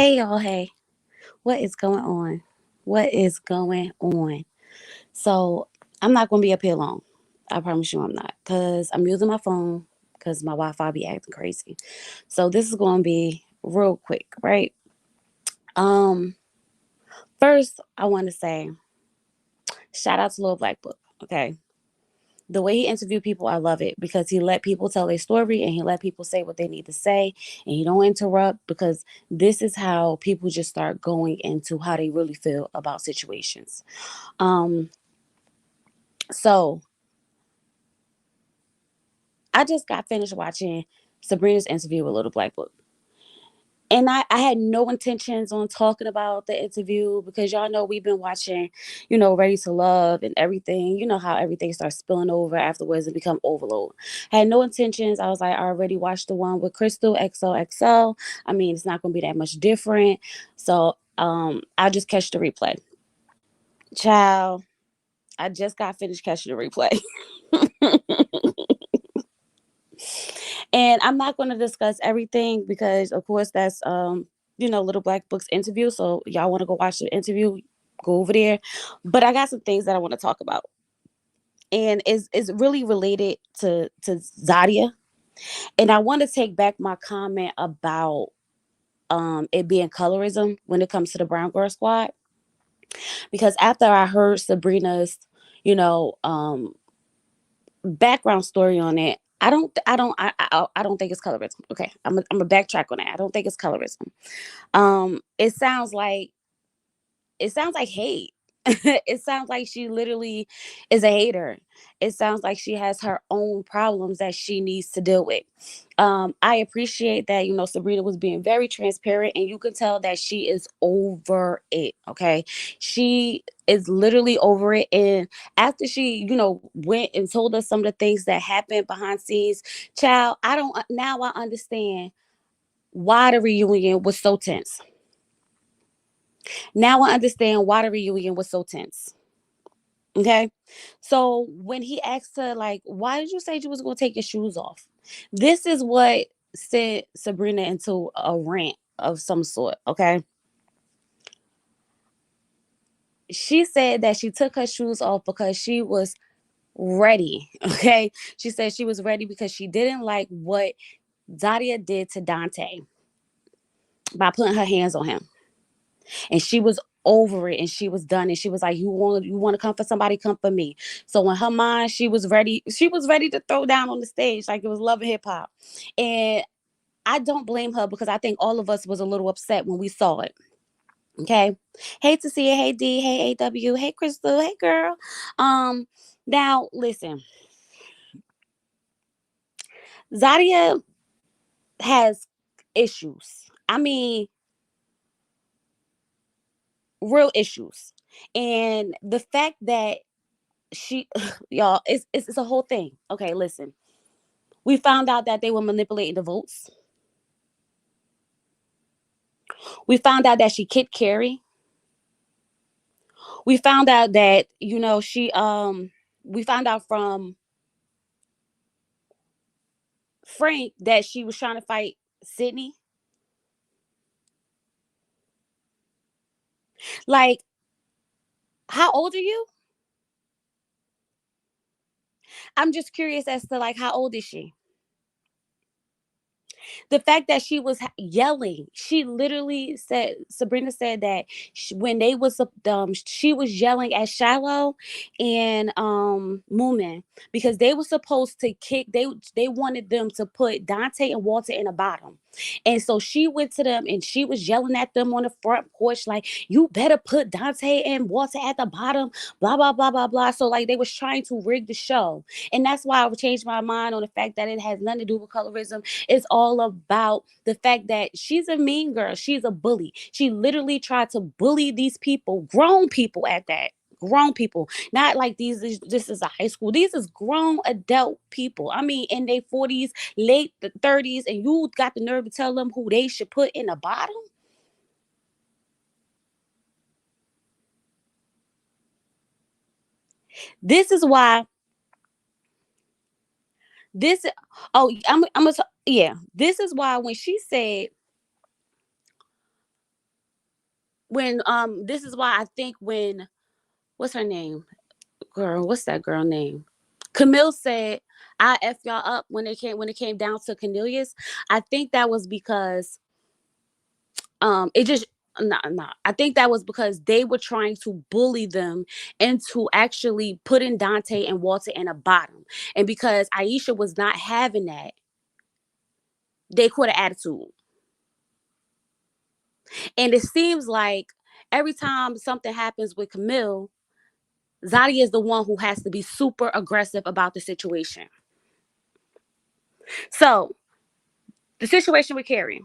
Hey y'all, hey, what is going on? What is going on? So, I'm not going to be up here long. I promise you I'm not, because I'm using my phone because my Wi Fi be acting crazy. So, this is going to be real quick, right? Um, First, I want to say shout out to Little Black Book, okay? The way he interviewed people, I love it because he let people tell their story and he let people say what they need to say and he don't interrupt because this is how people just start going into how they really feel about situations. Um, so I just got finished watching Sabrina's interview with Little Black Book. And I had no intentions on talking about the interview because y'all know we've been watching, Ready to Love and everything. You know how everything starts spilling over afterwards and become overload. Had no intentions. I was like, I already watched the one with Crystal XOXO. I mean, it's not gonna be that much different. So I'll just catch the replay. Child, I just got finished catching the replay. And I'm not going to discuss everything because, of course, that's Little Black Book's interview. So y'all want to go watch the interview, go over there. But I got some things that I want to talk about, and is really related to Zadia. And I want to take back my comment about it being colorism when it comes to the Brown Girl Squad, because after I heard Sabrina's, you know, um, background story on it. I don't think it's colorism. Okay, I'm a backtrack on that. I don't think it's colorism. It sounds like hate. It sounds like she literally is a hater. It sounds like she has her own problems that she needs to deal with. I appreciate that, Sabrina was being very transparent and you can tell that she is over it. Okay. She is literally over it. And after she, went and told us some of the things that happened behind scenes, child, now I understand why the reunion was so tense. Now I understand why the reunion was so tense. Okay. So when he asked her, like, why did you say you was going to take your shoes off? This is what sent Sabrina into a rant of some sort. Okay. She said that she took her shoes off because she was ready. Okay. She said she was ready because she didn't like what Zadia did to Dante by putting her hands on him. And she was over it and she was done and she was like, you want to come for somebody, come for me. So in her mind, she was ready to throw down on the stage like it was Love and Hip Hop. And I don't blame her because I think all of us was a little upset when we saw it. Okay. Hate to see it. Hey D, hey AW, hey Crystal, hey girl. Now listen, Zadia has issues. I mean, real issues. And the fact that she y'all, it's a whole thing. Okay, listen. We found out that they were manipulating the votes. We found out that she kid Carrie. We found out that she we found out from Frank that she was trying to fight Sydney. Like, how old are you? I'm just curious as to like how old is she? The fact that she was yelling, she literally said, Sabrina said that when they was she was yelling at Shiloh and Moomin because they were supposed to kick, they wanted them to put Dante and Walter in the bottom. And so she went to them and she was yelling at them on the front porch like, you better put Dante and Walter at the bottom, blah blah blah blah blah. So like they was trying to rig the show. And that's why I changed my mind on the fact that it has nothing to do with colorism. It's all about the fact that she's a mean girl. She's a bully. She literally tried to bully these people, grown people at that. Grown people, not like this is a high school. These is grown adult people. I mean, in their 40s, late 30s, and you got the nerve to tell them who they should put in the bottom. This is why this. Oh, I'm gonna. Yeah, this is why when she said when this is why I think when what's her name? Girl, what's that girl name? Camille said I F y'all up when it came down to Cornelius. I think that was because it just I think that was because they were trying to bully them into actually putting Dante and Walter in a bottom. And because Aisha was not having that, they caught an attitude. And it seems like every time something happens with Camille, Zadia is the one who has to be super aggressive about the situation. So the situation with Carrie,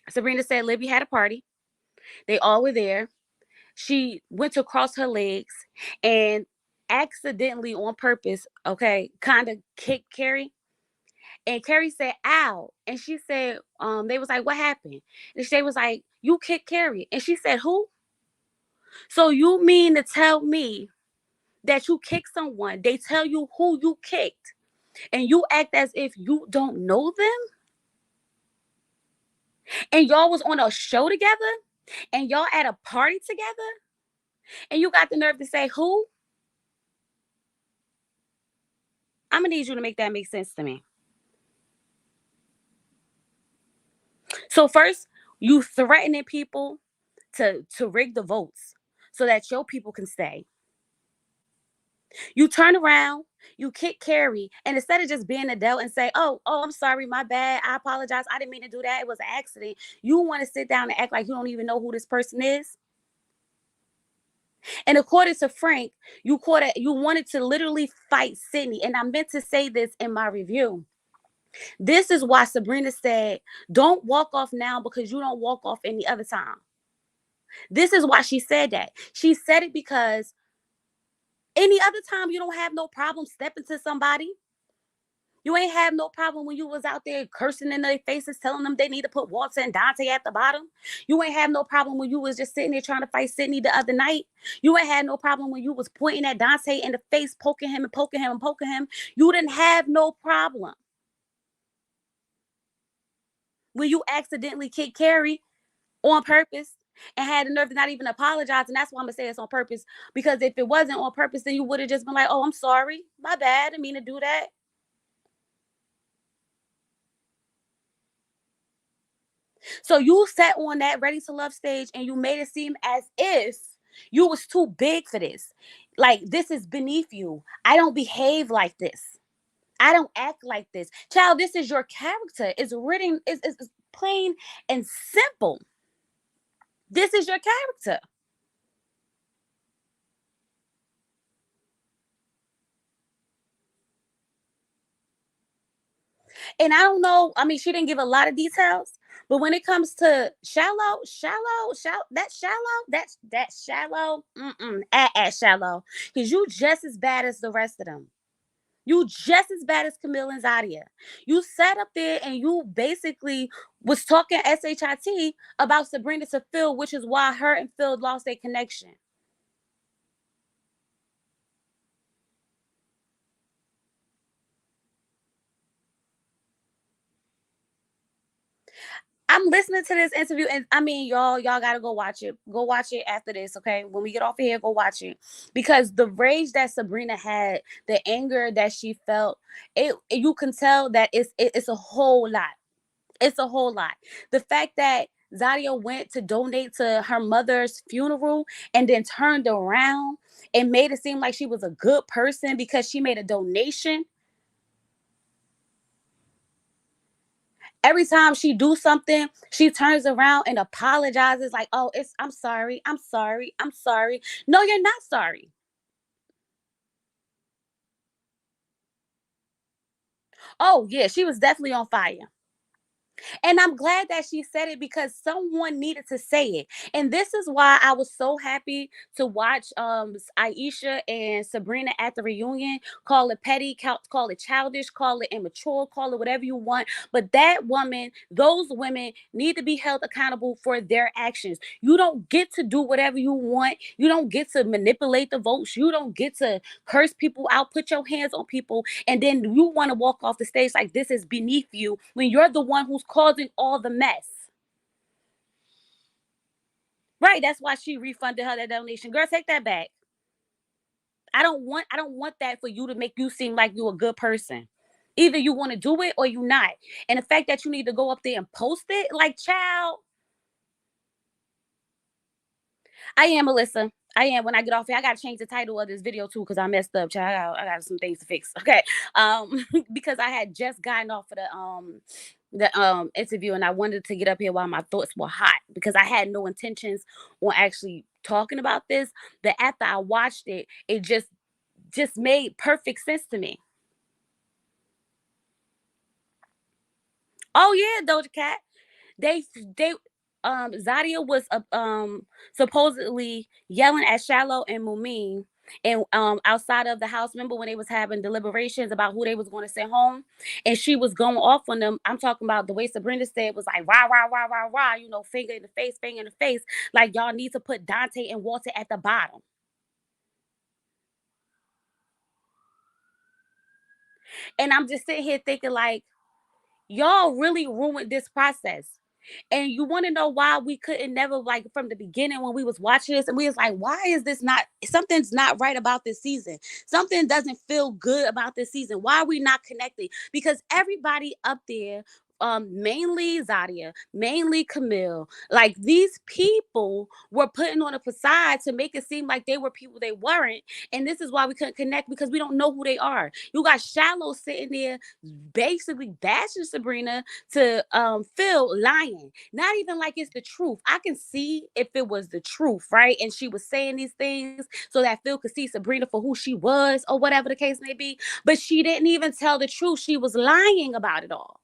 Sabrina said Libby had a party. They all were there. She went to cross her legs and accidentally on purpose, okay, kind of kicked Carrie. And Carrie said, ow. And she said, they was like, what happened? And she was like, you kicked Carrie. And she said, who? So you mean to tell me that you kicked someone, they tell you who you kicked, and you act as if you don't know them? And y'all was on a show together? And y'all at a party together? And you got the nerve to say who? I'm gonna need you to make that make sense to me. So first, you threatening people to rig the votes so that your people can stay. You turn around, you kick Carrie, and instead of just being adult and say, "Oh, I'm sorry, my bad, I apologize, I didn't mean to do that, it was an accident," you want to sit down and act like you don't even know who this person is. And according to Frank, you wanted to literally fight Sydney, and I meant to say this in my review. This is why Sabrina said, "Don't walk off now because you don't walk off any other time." This is why she said that. She said it because any other time you don't have no problem stepping to somebody. You ain't have no problem when you was out there cursing in their faces, telling them they need to put Walter and Dante at the bottom. You ain't have no problem when you was just sitting there trying to fight Sydney the other night. You ain't had no problem when you was pointing at Dante in the face, poking him and poking him and poking him. You didn't have no problem when you accidentally kicked Carrie on purpose and had the nerve to not even apologize. And that's why I'm gonna say it's on purpose. Because if it wasn't on purpose, then you would have just been like, "Oh, I'm sorry, my bad, I didn't mean to do that." So you sat on that Ready to Love stage and you made it seem as if you was too big for this. Like this is beneath you. I don't behave like this. I don't act like this. Child, this is your character. It's written, it's plain and simple. This is your character. And I don't know. I mean, she didn't give a lot of details, but when it comes to that shallow, at shallow, because you just as bad as the rest of them. You just as bad as Camille and Zadia. You sat up there and you basically was talking shit about Sabrina to Phil, which is why her and Phil lost their connection. I'm listening to this interview, and I mean, y'all gotta go watch it. Go watch it after this, okay? When we get off of here, go watch it because the rage that Sabrina had, the anger that she felt, you can tell that it's a whole lot. It's a whole lot. The fact that Zadia went to donate to her mother's funeral and then turned around and made it seem like she was a good person because she made a donation. Every time she do something, she turns around and apologizes like, "Oh, I'm sorry. I'm sorry. I'm sorry." No, you're not sorry. Oh, yeah, she was definitely on fire. And I'm glad that she said it because someone needed to say it. And this is why I was so happy to watch Aisha and Sabrina at the reunion. Call it petty, call it childish, call it immature, call it whatever you want. But that woman, those women need to be held accountable for their actions. You don't get to do whatever you want. You don't get to manipulate the votes. You don't get to curse people out, put your hands on people, and then you want to walk off the stage like this is beneath you when you're the one who's causing all the mess. Right. That's why she refunded her that donation. Girl, take that back. I don't want that for you to make you seem like you're a good person. Either you want to do it or you not. And the fact that you need to go up there and post it, like, child, I am, Melissa. I am. When I get off here, I gotta change the title of this video too because I messed up, child. I got some things to fix. Okay. Because I had just gotten off of the interview and I wanted to get up here while my thoughts were hot because I had no intentions on actually talking about this. But after I watched it, it just made perfect sense to me. Oh yeah, Doja Cat. They Zadia was supposedly yelling at Shallow and Mumin and outside of the house. Remember when they was having deliberations about who they was going to send home, and she was going off on them. I'm talking about the way Sabrina said was like rah rah rah rah rah, finger in the face, finger in the face, like y'all need to put Dante and Walter at the bottom. And I'm just sitting here thinking like y'all really ruined this process. And you want to know why we couldn't never, like, from the beginning when we was watching this and we was like, why is this not, something's not right about this season, something doesn't feel good about this season, why are we not connecting? Because everybody up there, mainly Zadia, mainly Camille, like these people were putting on a facade to make it seem like they were people they weren't. And this is why we couldn't connect, because we don't know who they are. You got Shallow sitting there basically bashing Sabrina to Phil lying. Not even like it's the truth. I can see if it was the truth, right? And she was saying these things so that Phil could see Sabrina for who she was or whatever the case may be. But she didn't even tell the truth. She was lying about it all.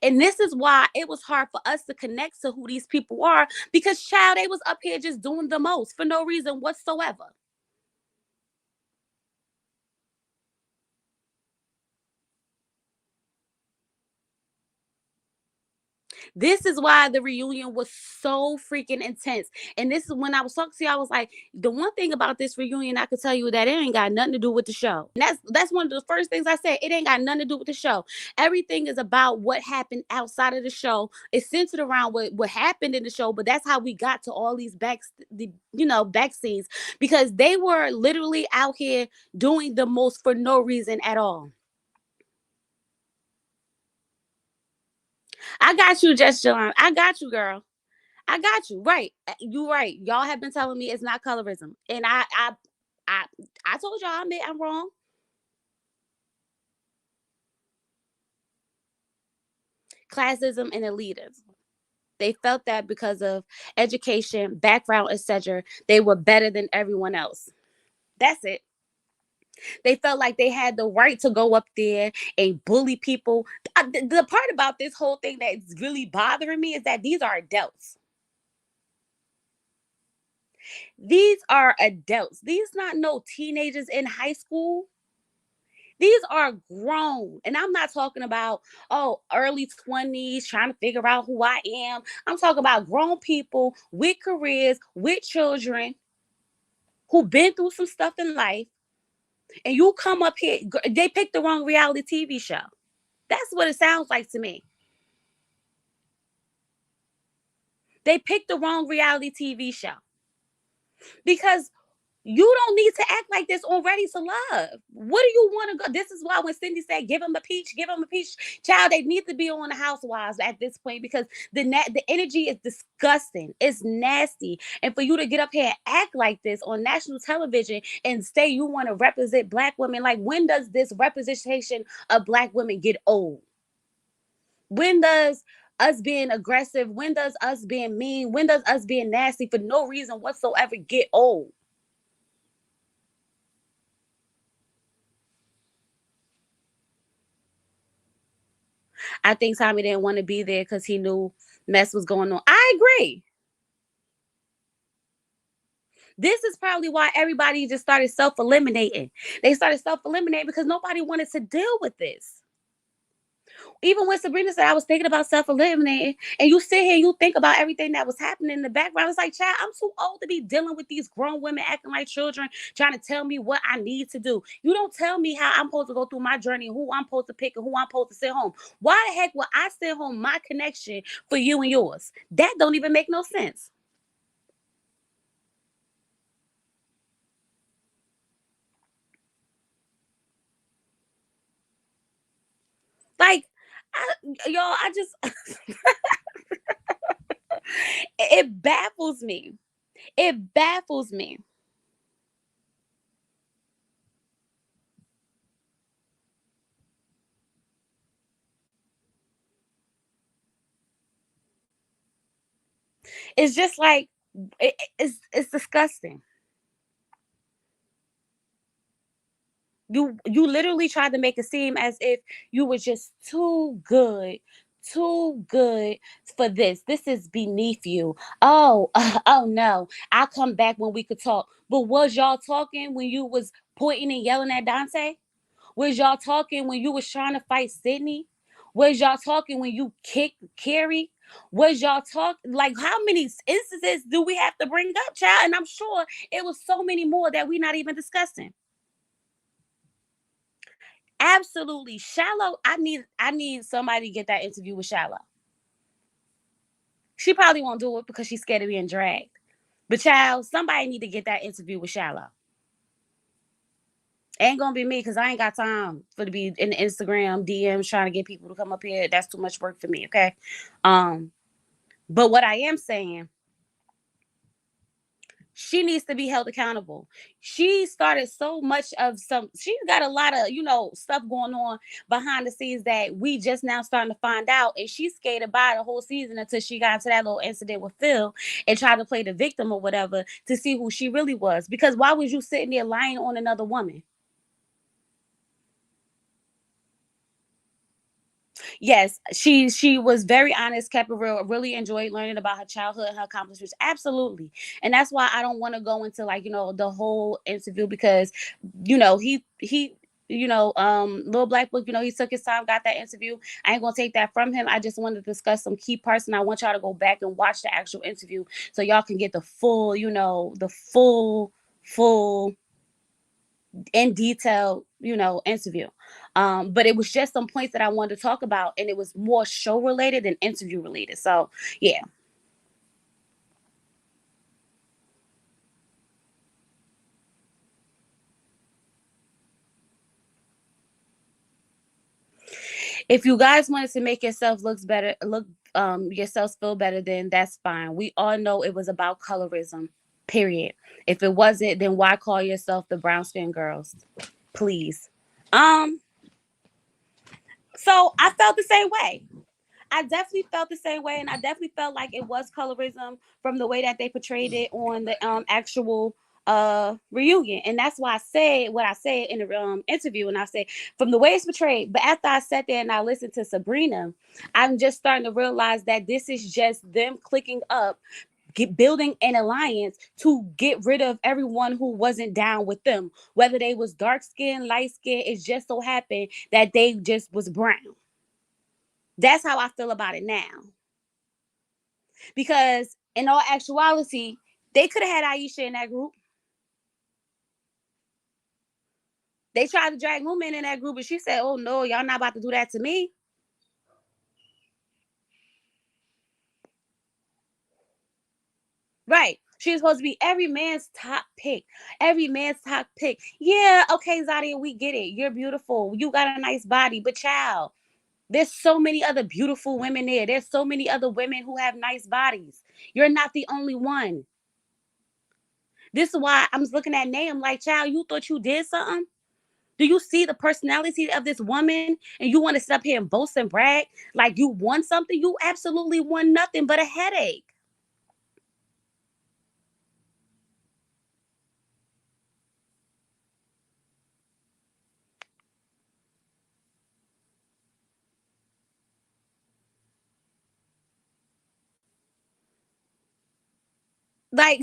And this is why it was hard for us to connect to who these people are, because child, they was up here just doing the most for no reason whatsoever. This is why the reunion was so freaking intense. And this is when I was talking to you, I was like, the one thing about this reunion I could tell you that it ain't got nothing to do with the show. And that's one of the first things I said. It ain't got nothing to do with the show. Everything is about what happened outside of the show. It's centered around what happened in the show, but that's how we got to all these back scenes, because they were literally out here doing the most for no reason at all. I got you, Jess John. I got you, girl. I got you. Right. You right. Y'all have been telling me it's not colorism. And I I told y'all I'm wrong. Classism and elitism. They felt that because of education, background, etc., they were better than everyone else. That's it. They felt like they had the right to go up there and bully people. The part about this whole thing that's really bothering me is that these are adults. These are adults. These not no teenagers in high school. These are grown. And I'm not talking about, oh, early 20s trying to figure out who I am. I'm talking about grown people with careers, with children who've been through some stuff in life. And you come up here, they picked the wrong reality TV show. That's what it sounds like to me. They picked the wrong reality TV show. Because you don't need to act like this on Ready to Love. What do you want to go? This is why when Cindy said, give him a peach, give him a peach, child, they need to be on the Housewives at this point, because the energy is disgusting. It's nasty. And for you to get up here and act like this on national television and say you want to represent Black women, like, when does this representation of Black women get old? When does us being aggressive, when does us being mean, when does us being nasty for no reason whatsoever get old? I think Tommy didn't want to be there because he knew mess was going on. I agree. This is probably why everybody just started self eliminating. They started self eliminating because nobody wanted to deal with this. Even when Sabrina said I was thinking about self eliminating, and you sit here and you think about everything that was happening in the background, it's like, child, I'm too old to be dealing with these grown women acting like children, trying to tell me what I need to do. You don't tell me how I'm supposed to go through my journey, who I'm supposed to pick, and who I'm supposed to send home. Why the heck would I send home my connection for you and yours? That don't even make no sense. Like, I just it baffles me. It baffles me. It's just like it's disgusting. You literally tried to make it seem as if you were just too good for this. This is beneath you. Oh, oh no. I'll come back when we could talk. But was y'all talking when you was pointing and yelling at Dante? Was y'all talking when you was trying to fight Sydney? Was y'all talking when you kicked Carrie? Was y'all talking like how many instances do we have to bring up, child? And I'm sure it was so many more that we're not even discussing. Absolutely. Shallow. I need somebody to get that interview with Shallow. She probably won't do it because she's scared of being dragged. But child, somebody need to get that interview with Shallow. Ain't gonna be me because I ain't got time for to be in the Instagram DMs trying to get people to come up here. That's too much work for me. Okay. Um, but what I am saying, she needs to be held accountable. She started so much of some, she's got a lot of, stuff going on behind the scenes that we just now starting to find out. And she skated by the whole season until she got into that little incident with Phil and tried to play the victim or whatever to see who she really was. Because why was you sitting there lying on another woman? Yes, she was very honest, kept it real, really enjoyed learning about her childhood and her accomplishments. Absolutely. And that's why I don't want to go into like, the whole interview because, he little black book, he took his time, got that interview. I ain't gonna take that from him. I just wanted to discuss some key parts and I want y'all to go back and watch the actual interview so y'all can get the full, the full in detail, interview. But it was just some points that I wanted to talk about, and it was more show related than interview related. So yeah. If you guys wanted to make yourself look yourselves feel better, then that's fine. We all know it was about colorism. Period. If it wasn't, then why call yourself the brown skin girls? Please. Um, so I felt the same way. I definitely felt the same way, and I definitely felt like it was colorism from the way that they portrayed it on the actual reunion. And that's why I said what I said in the interview. And I said from the way it's portrayed, but after I sat there and I listened to Sabrina, I'm just starting to realize that this is just them clicking up, building an alliance to get rid of everyone who wasn't down with them, whether they was dark skin, light skin. It just so happened that they just was brown. That's how I feel about it now. Because in all actuality, they could have had Aisha in that group. They tried to drag women in that group, and she said, "Oh no, y'all not about to do that to me." Right? She's supposed to be every man's top pick. Every man's top pick. Yeah, okay, Zadia, we get it. You're beautiful. You got a nice body, but child, there's so many other beautiful women there. There's so many other women who have nice bodies. You're not the only one. This is why I'm looking at Name like, child, you thought you did something? Do you see the personality of this woman and you want to sit up here and boast and brag like you won something? You absolutely won nothing but a headache. Like,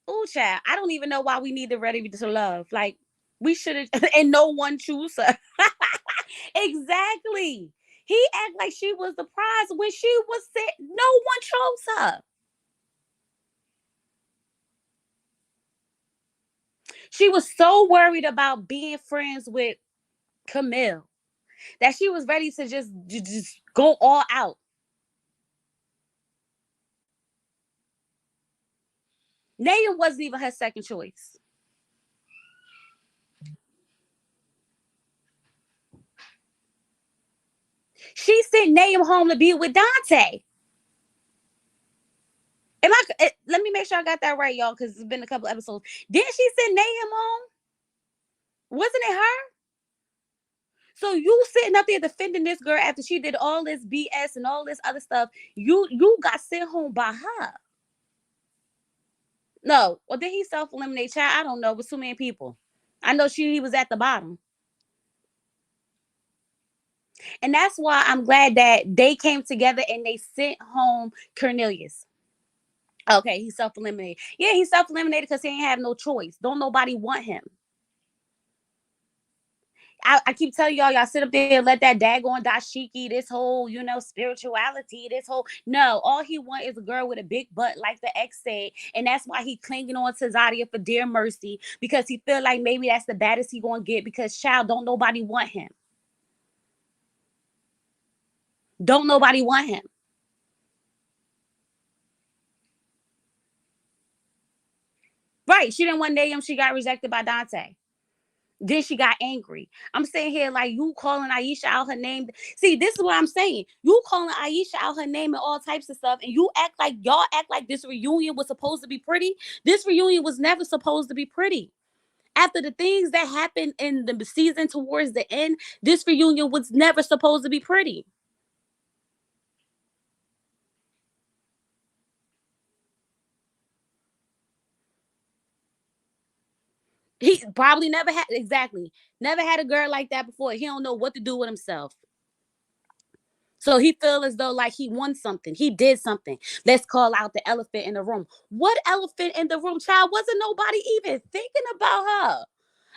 oh, child, I don't even know why we need the ready to love. Like, we should have, and no one choose her. Exactly. He act like she was the prize when she was set. No one chose her. She was so worried about being friends with Camille that she was ready to just go all out. Naya wasn't even her second choice. sent Nahum home to be with Dante. Let me make sure I got that right, y'all, because it's been a couple episodes. Didn't she send Nahum home? Wasn't it her? So you sitting up there defending this girl after she did all this BS and all this other stuff. You got sent home by her. No, or did he self eliminate? Child, I don't know. With too many people, I know he was at the bottom, and that's why I'm glad that they came together and they sent home Cornelius. Okay, he self eliminated. Yeah, he self eliminated because he ain't have no choice. Don't nobody want him. I keep telling y'all sit up there and let that daggone dashiki, this whole, spirituality, this whole no, all he want is a girl with a big butt, like the ex said, and that's why he clinging on to Zadia for dear mercy, because he feel like maybe that's the baddest he gonna get, because child, don't nobody want him. Don't nobody want him. Right, she didn't want Nahum, she got rejected by Dante. Then she got angry. I'm saying here, like, you calling Aisha out her name. See, this is what I'm saying. You calling Aisha out her name and all types of stuff, and y'all act like this reunion was supposed to be pretty. This reunion was never supposed to be pretty. After the things that happened in the season towards the end, this reunion was never supposed to be pretty. He probably never had a girl like that before. He don't know what to do with himself. So he feel as though like he won something. He did something. Let's call out the elephant in the room. What elephant in the room, child? Wasn't nobody even thinking about her.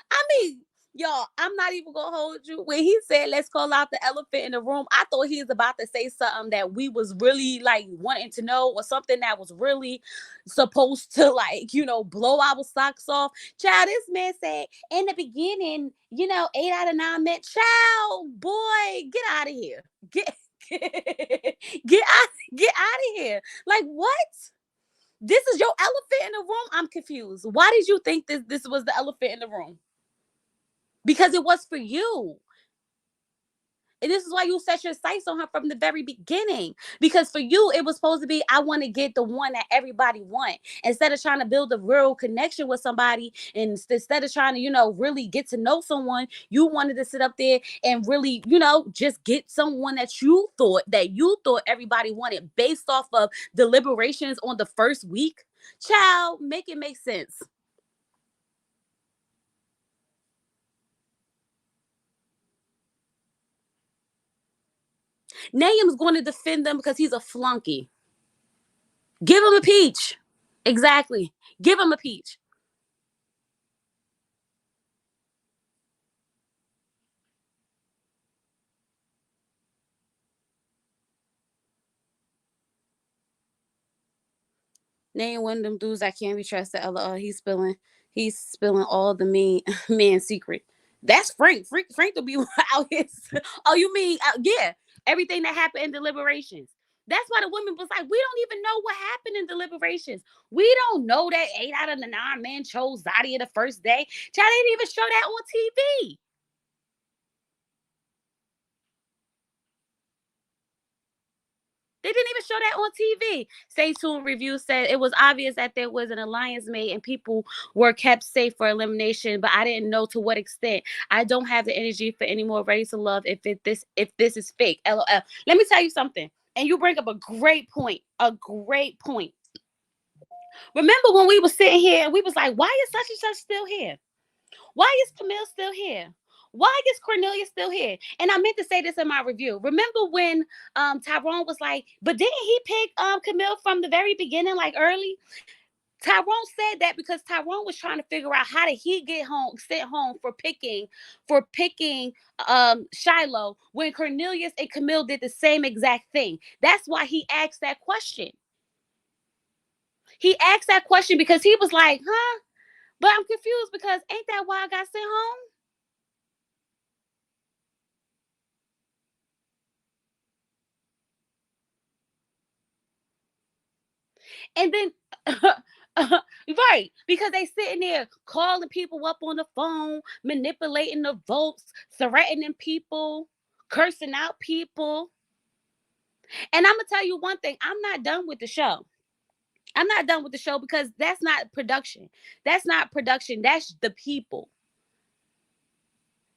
I mean, y'all, I'm not even gonna hold you. When he said let's call out the elephant in the room, I thought he was about to say something that we was really like wanting to know, or something that was really supposed to, like, blow our socks off. Child, this man said in the beginning, 8 out of 9 men. Child, boy, get out of here. Get get out of here. Like, what? This is your elephant in the room? I'm confused. Why did you think this was the elephant in the room? Because it was for you. And this is why you set your sights on her from the very beginning. Because for you, it was supposed to be, I want to get the one that everybody want. Instead of trying to build a real connection with somebody, and instead of trying to, really get to know someone, you wanted to sit up there and really, just get someone that you thought everybody wanted based off of deliberations on the first week. Child, make it make sense. Nahum's going to defend them because he's a flunky. Give him a peach. Exactly. Give him a peach. Name one of them dudes that can't be trusted. He's spilling all the mean man secret. That's Frank. Frank will be out here. Oh, you mean yeah? Everything that happened in deliberations. That's why the women was like, we don't even know what happened in deliberations. We don't know that 8 out of the 9 men chose Zadia the first day. Child, they didn't even show that on TV. They didn't even show that on TV. Stay tuned review said it was obvious that there was an alliance made and people were kept safe for elimination, but I didn't know to what extent. I don't have the energy for any more ready to love if this is fake. LOL. Let me tell you something. And you bring up a great point. A great point. Remember when we were sitting here and we was like, why is such and such still here? Why is Camille still here? Why is Cornelia still here? And I meant to say this in my review. Remember when Tyrone was like, but didn't he pick Camille from the very beginning, like early? Tyrone said that because Tyrone was trying to figure out how did he get home, sent home for picking Shiloh when Cornelius and Camille did the same exact thing. That's why he asked that question. He asked that question because he was like, huh? But I'm confused because ain't that why I got sent home? And then right, because they sitting there calling people up on the phone, manipulating the votes, threatening people, cursing out people. And I'm gonna tell you one thing, I'm not done with the show. I'm not done with the show because that's not production. That's not production. That's the people.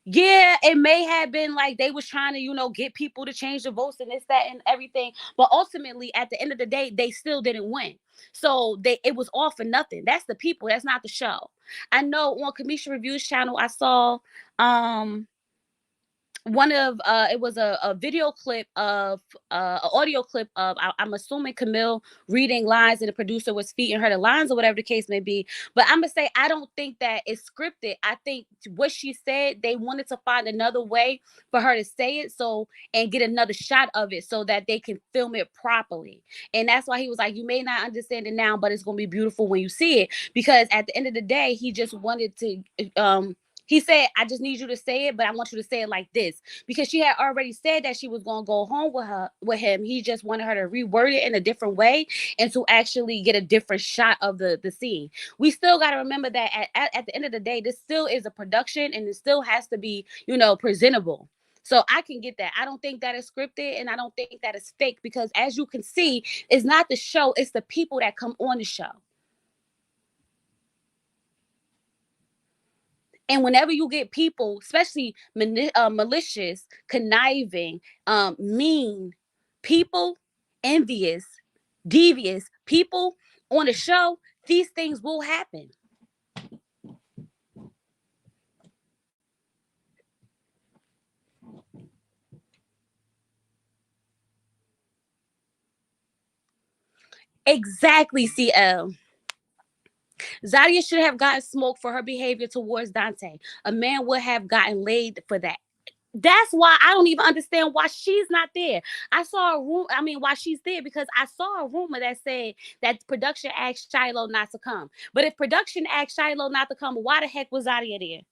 Yeah, it may have been like they was trying to, get people to change the votes and this, that, and everything. But ultimately, at the end of the day, they still didn't win. So it was all for nothing. That's the people. That's not the show. I know on Kamisha Reviews channel, I saw um one of it was a video clip of an audio clip of I'm assuming Camille reading lines and the producer was feeding her the lines or whatever the case may be. But I'm gonna say I don't think that it's scripted. I think what she said, they wanted to find another way for her to say it, so and get another shot of it so that they can film it properly. And that's why he was like, you may not understand it now, but it's gonna be beautiful when you see it. Because at the end of the day, he just wanted to he said, I just need you to say it, but I want you to say it like this. Because she had already said that she was going to go home with him. He just wanted her to reword it in a different way and to actually get a different shot of the scene. We still got to remember that at the end of the day, this still is a production and it still has to be, presentable. So I can get that. I don't think that is scripted and I don't think that is fake because as you can see, it's not the show, it's the people that come on the show. And whenever you get people, especially malicious, conniving, mean people, envious, devious people on the show, these things will happen. Exactly, CL. Zadia should have gotten smoked for her behavior towards Dante. A man would have gotten laid for that. That's why I don't even understand why she's not there. I saw a room. I mean, why she's there because I saw a rumor that said that production asked Shiloh not to come. But if production asked Shiloh not to come, why the heck was Zadia there?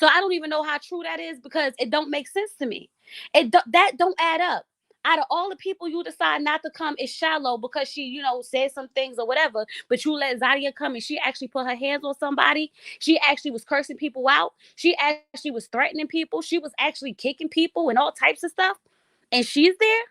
So I don't even know how true that is because it don't make sense to me. That don't add up. Out of all the people you decide not to come is Shallow because she, said some things or whatever, but you let Zadia come and she actually put her hands on somebody. She actually was cursing people out. She actually was threatening people. She was actually kicking people and all types of stuff. And she's there.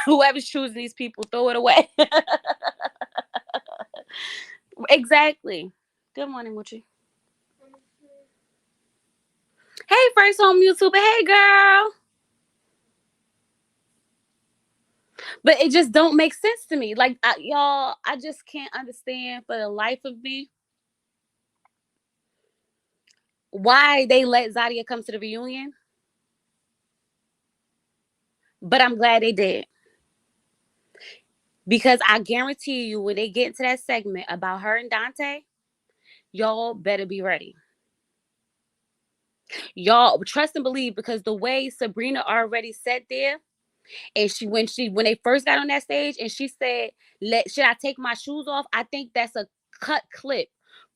Whoever's choosing these people, throw it away. Exactly. Good morning, Muchi. Hey, first home YouTuber. Hey, girl. But it just don't make sense to me. Like, y'all, I just can't understand for the life of me why they let Zadia come to the reunion. But I'm glad they did. Because I guarantee you, when they get into that segment about her and Dante, y'all better be ready. Y'all trust and believe because the way Sabrina already sat there, and when they first got on that stage and she said, should I take my shoes off? I think that's a cut clip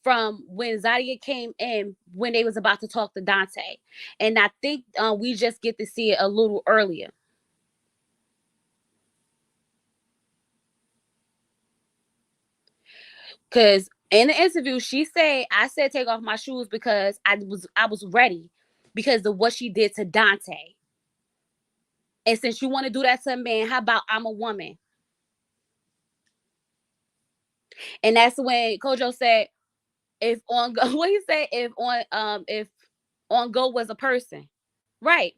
from when Zadia came in when they was about to talk to Dante. And I think we just get to see it a little earlier. Cause in the interview, she said, I said take off my shoes because I was ready because of what she did to Dante. And since you want to do that to a man, how about I'm a woman? And that's when Kojo said, if on go what he said, if on go was a person. Right.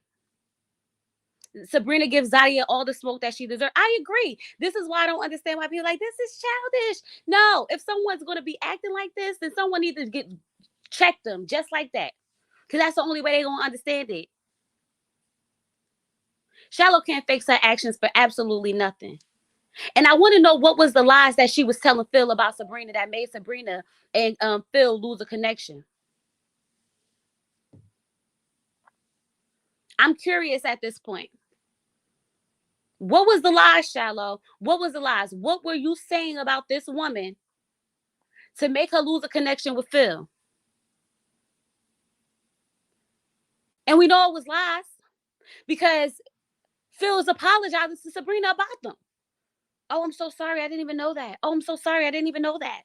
Sabrina gives Zadia all the smoke that she deserves. I agree. This is why I don't understand why people are like this is childish. No, if someone's gonna be acting like this, then someone needs to get check them just like that. Because that's the only way they're gonna understand it. Shallow can't fix her actions for absolutely nothing. And I want to know what was the lies that she was telling Phil about Sabrina that made Sabrina and Phil lose a connection. I'm curious at this point. What was the lies, Shallow? What was the lies? What were you saying about this woman to make her lose a connection with Phil? And we know it was lies because Phil is apologizing to Sabrina about them. Oh, I'm so sorry. I didn't even know that. Oh, I'm so sorry. I didn't even know that.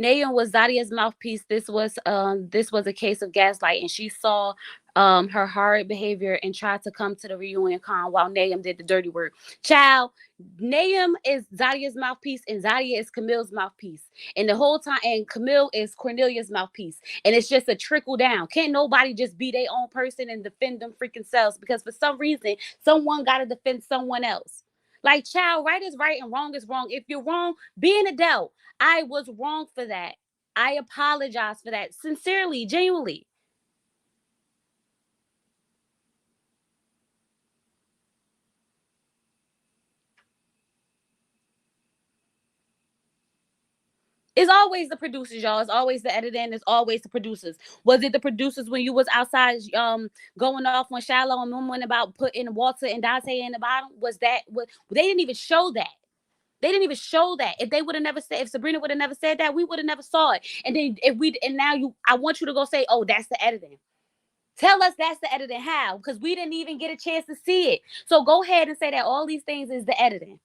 Nayeon was Zadia's mouthpiece. This was a case of gaslighting. She saw her horrid behavior and tried to come to the reunion con while Nayeon did the dirty work. Child, Nayeon is Zadia's mouthpiece and Zadia is Camille's mouthpiece. And the whole time, and Camille is Cornelia's mouthpiece. And it's just a trickle down. Can't nobody just be their own person and defend them freaking selves, because for some reason someone got to defend someone else. Like, child, right is right and wrong is wrong. If you're wrong, be an adult. I was wrong for that. I apologize for that. Sincerely, genuinely. It's always the producers, y'all. It's always the editing. It's always the producers. Was it the producers when you was outside going off on Shallow and Moon about putting Walter and Dante in the bottom? Was that what they didn't even show that? They didn't even show that. If they would have never said, if Sabrina would have never said that, we would have never saw it. And then if we and now you I want you to go say, oh, that's the editing. Tell us that's the editing. How? Because we didn't even get a chance to see it. So go ahead and say that all these things is the editing.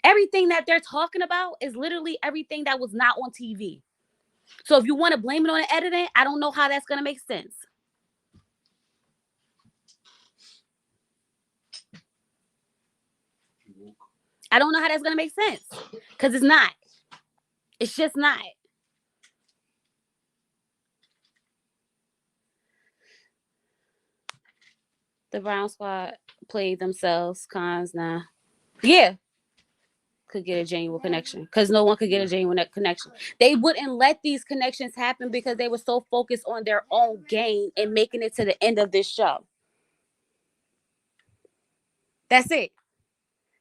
Everything that they're talking about is literally everything that was not on TV. So if you want to blame it on the editing, I don't know how that's going to make sense. I don't know how that's going to make sense, because it's not. It's just not. The Brown Squad played themselves cons now. Yeah, could get a genuine connection, because no one could get a genuine connection. They wouldn't let these connections happen because they were so focused on their own gain and making it to the end of this show. That's it.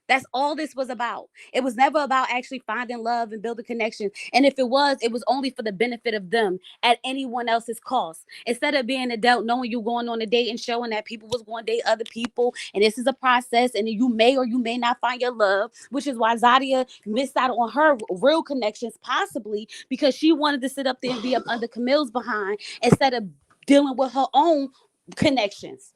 That's all this was about. It was never about actually finding love and building connection. And if it was only for the benefit of them at anyone else's cost. Instead of being an adult, knowing you going on a date and showing that people was going to date other people, and this is a process, and you may or you may not find your love, which is why Zadia missed out on her real connections, possibly because she wanted to sit up there and be up under Camille's behind instead of dealing with her own connections.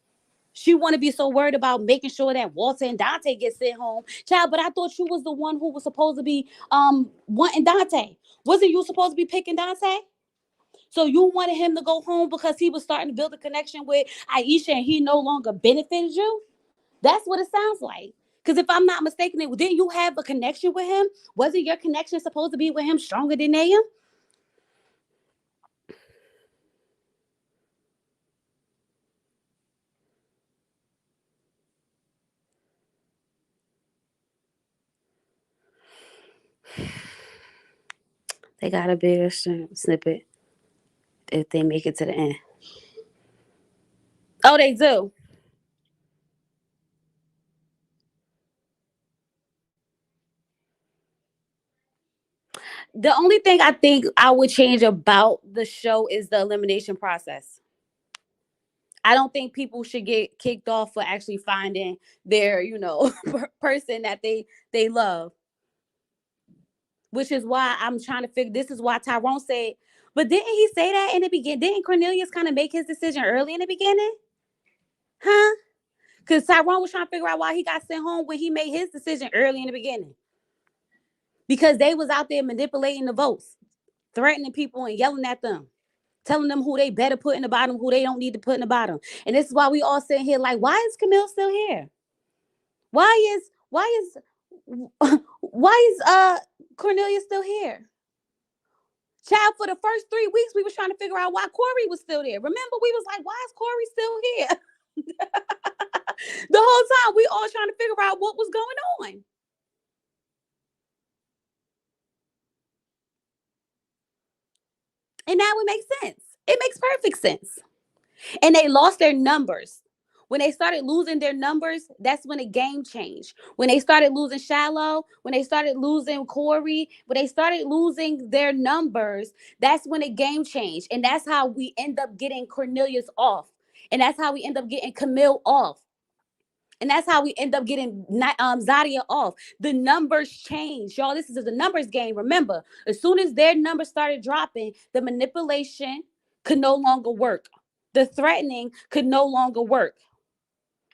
She want to be so worried about making sure that Walter and Dante get sent home. Child, but I thought you was the one who was supposed to be wanting Dante. Wasn't you supposed to be picking Dante? So you wanted him to go home because he was starting to build a connection with Aisha and he no longer benefited you? That's what it sounds like. Because if I'm not mistaken, didn't you have a connection with him? Wasn't your connection supposed to be with him stronger than Naya? They got a bigger snippet if they make it to the end. Oh, they do. The only thing I think I would change about the show is the elimination process. I don't think people should get kicked off for actually finding their, person that they love, which is why I'm trying to figure. This is why Tyrone said, but didn't he say that in the beginning? Didn't Cornelius kind of make his decision early in the beginning? Huh? Because Tyrone was trying to figure out why he got sent home when he made his decision early in the beginning. Because they was out there manipulating the votes, threatening people and yelling at them, telling them who they better put in the bottom, who they don't need to put in the bottom. And this is why we all sitting here like, why is Camille still here? Why is Cornelia still here? Child, for the first 3 weeks, we was trying to figure out why Corey was still there. Remember, we was like, why is Corey still here? The whole time we all trying to figure out what was going on. And now it makes sense. It makes perfect sense. And they lost their numbers. When they started losing their numbers, that's when the game changed. When they started losing Shallow, when they started losing Corey, when they started losing their numbers, that's when the game changed. And that's how we end up getting Cornelius off. And that's how we end up getting Camille off. And that's how we end up getting Zadia off. The numbers change. Y'all, this is a numbers game. Remember, as soon as their numbers started dropping, the manipulation could no longer work. The threatening could no longer work.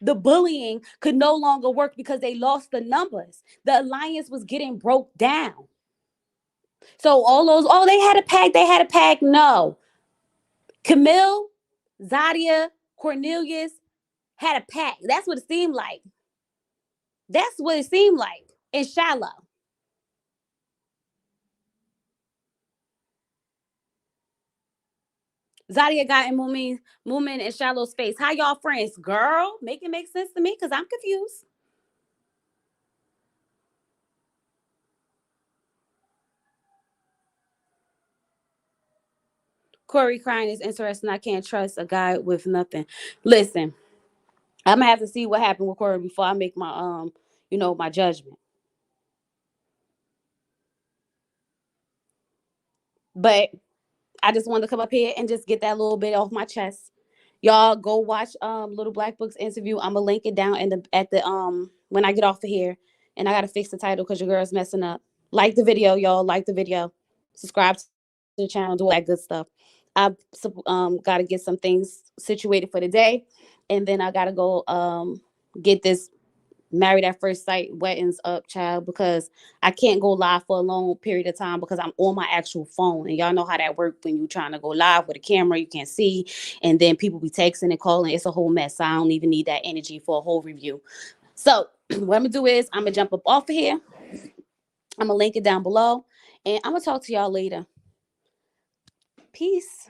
The bullying could no longer work because they lost the numbers. The alliance was getting broke down. So all those, oh, they had a pack, they had a pack. No. Camille, Zadia, Cornelius had a pack. That's what it seemed like. That's what it seemed like in Shiloh. Zadia got in Moomin and Shiloh's face. How y'all friends? Girl, make it make sense to me because I'm confused. Corey crying is interesting. I can't trust a guy with nothing. Listen, I'm gonna have to see what happened with Corey before I make my my judgment. But I just wanted to come up here and just get that little bit off my chest. Y'all go watch Little Black Book's interview. I'm gonna link it down in the at the when I get off of here. And I gotta fix the title because your girl's messing up. Like the video, y'all. Like the video. Subscribe to the channel. Do all that good stuff. I gotta get some things situated for the day, and then I gotta go get this married at first sight weddings up, child, because I can't go live for a long period of time because I'm on my actual phone. And y'all know how that works when you're trying to go live with a camera, you can't see, and then people be texting and calling. It's a whole mess. So I don't even need that energy for a whole review. So what I'm gonna do is I'm gonna jump up off of here. I'm gonna link it down below, and I'm gonna talk to y'all later. Peace.